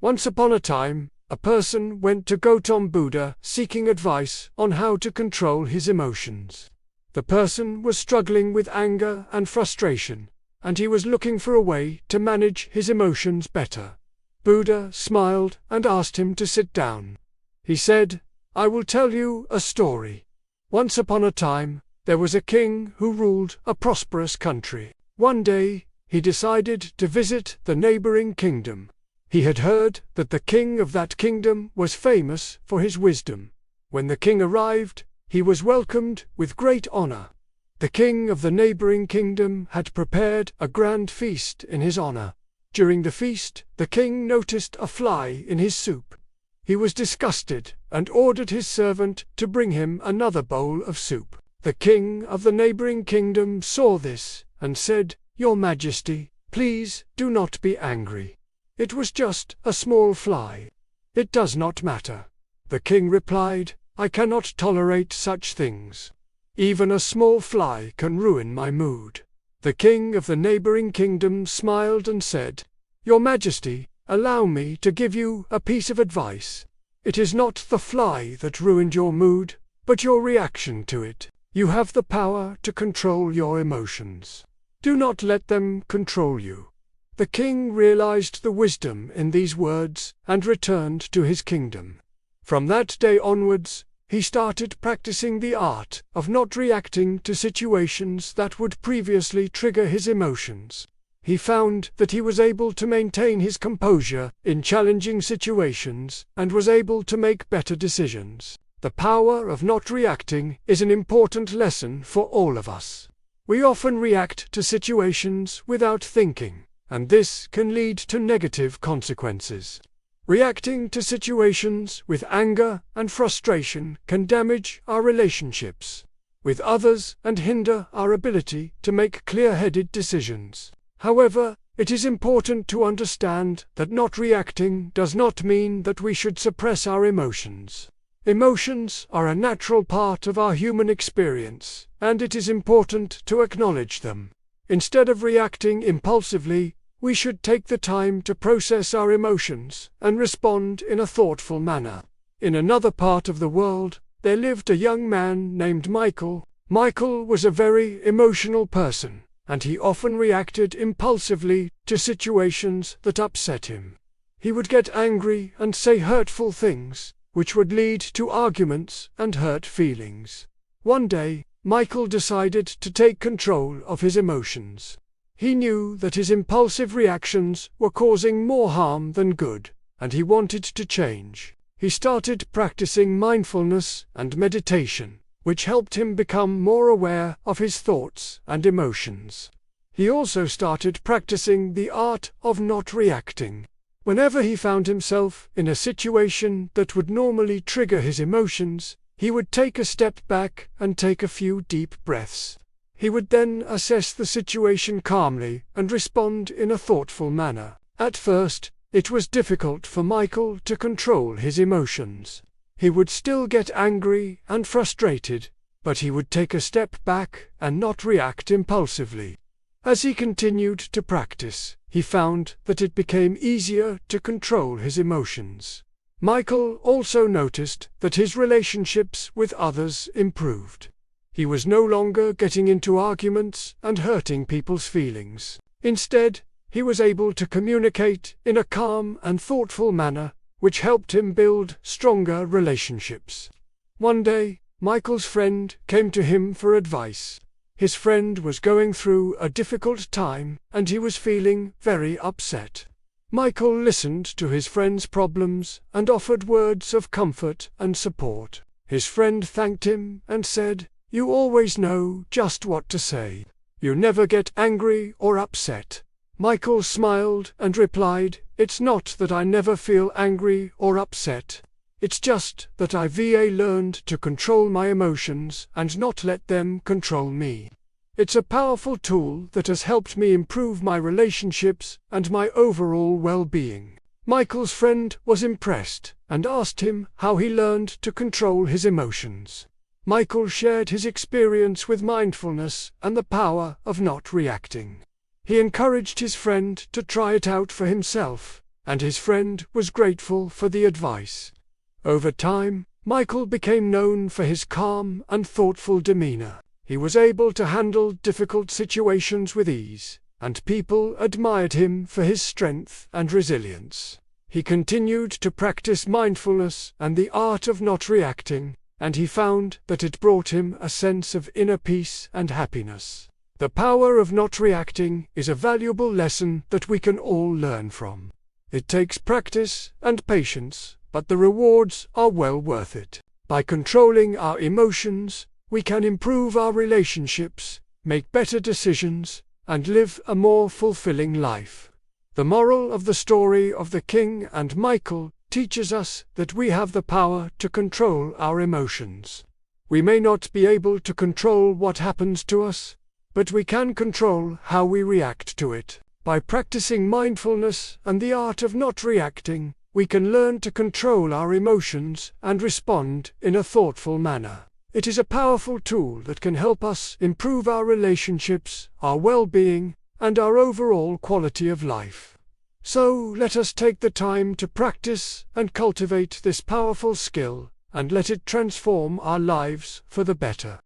Once upon a time, a person went to Gautam Buddha seeking advice on how to control his emotions. The person was struggling with anger and frustration, and he was looking for a way to manage his emotions better. Buddha smiled and asked him to sit down. He said, "I will tell you a story. Once upon a time, there was a king who ruled a prosperous country. One day, he decided to visit the neighboring kingdom. He had heard that the king of that kingdom was famous for his wisdom. When the king arrived, he was welcomed with great honor. The king of the neighboring kingdom had prepared a grand feast in his honor. During the feast, the king noticed a fly in his soup. He was disgusted and ordered his servant to bring him another bowl of soup. The king of the neighboring kingdom saw this and said, 'Your Majesty, please do not be angry. It was just a small fly. It does not matter.' The king replied, 'I cannot tolerate such things. Even a small fly can ruin my mood.' The king of the neighboring kingdom smiled and said, 'Your Majesty, allow me to give you a piece of advice. It is not the fly that ruined your mood, but your reaction to it. You have the power to control your emotions. Do not let them control you.' The king realized the wisdom in these words and returned to his kingdom. From that day onwards, he started practicing the art of not reacting to situations that would previously trigger his emotions. He found that he was able to maintain his composure in challenging situations and was able to make better decisions. The power of not reacting is an important lesson for all of us. We often react to situations without thinking, and this can lead to negative consequences. Reacting to situations with anger and frustration can damage our relationships with others and hinder our ability to make clear-headed decisions. However, it is important to understand that not reacting does not mean that we should suppress our emotions. Emotions are a natural part of our human experience, and it is important to acknowledge them. Instead of reacting impulsively, we should take the time to process our emotions and respond in a thoughtful manner. In another part of the world, there lived a young man named Michael. Michael was a very emotional person, and he often reacted impulsively to situations that upset him. He would get angry and say hurtful things, which would lead to arguments and hurt feelings. One day, Michael decided to take control of his emotions. He knew that his impulsive reactions were causing more harm than good, and he wanted to change. He started practicing mindfulness and meditation, which helped him become more aware of his thoughts and emotions. He also started practicing the art of not reacting. Whenever he found himself in a situation that would normally trigger his emotions, he would take a step back and take a few deep breaths. He would then assess the situation calmly and respond in a thoughtful manner. At first, it was difficult for Michael to control his emotions. He would still get angry and frustrated, but he would take a step back and not react impulsively. As he continued to practice, he found that it became easier to control his emotions. Michael also noticed that his relationships with others improved. He was no longer getting into arguments and hurting people's feelings. Instead, he was able to communicate in a calm and thoughtful manner, which helped him build stronger relationships. One day, Michael's friend came to him for advice. His friend was going through a difficult time, and he was feeling very upset. Michael listened to his friend's problems and offered words of comfort and support. His friend thanked him and said, "You always know just what to say. You never get angry or upset." Michael smiled and replied, "It's not that I never feel angry or upset. It's just that I've learned to control my emotions and not let them control me. It's a powerful tool that has helped me improve my relationships and my overall well-being." Michael's friend was impressed and asked him how he learned to control his emotions. Michael shared his experience with mindfulness and the power of not reacting. He encouraged his friend to try it out for himself, and his friend was grateful for the advice. Over time, Michael became known for his calm and thoughtful demeanor. He was able to handle difficult situations with ease, and people admired him for his strength and resilience. He continued to practice mindfulness and the art of not reacting, and he found that it brought him a sense of inner peace and happiness. The power of not reacting is a valuable lesson that we can all learn from. It takes practice and patience, but the rewards are well worth it. By controlling our emotions, we can improve our relationships, make better decisions, and live a more fulfilling life. The moral of the story of the King and Michael teaches us that we have the power to control our emotions. We may not be able to control what happens to us, but we can control how we react to it. By practicing mindfulness and the art of not reacting, we can learn to control our emotions and respond in a thoughtful manner. It is a powerful tool that can help us improve our relationships, our well-being, and our overall quality of life. So let us take the time to practice and cultivate this powerful skill, and let it transform our lives for the better.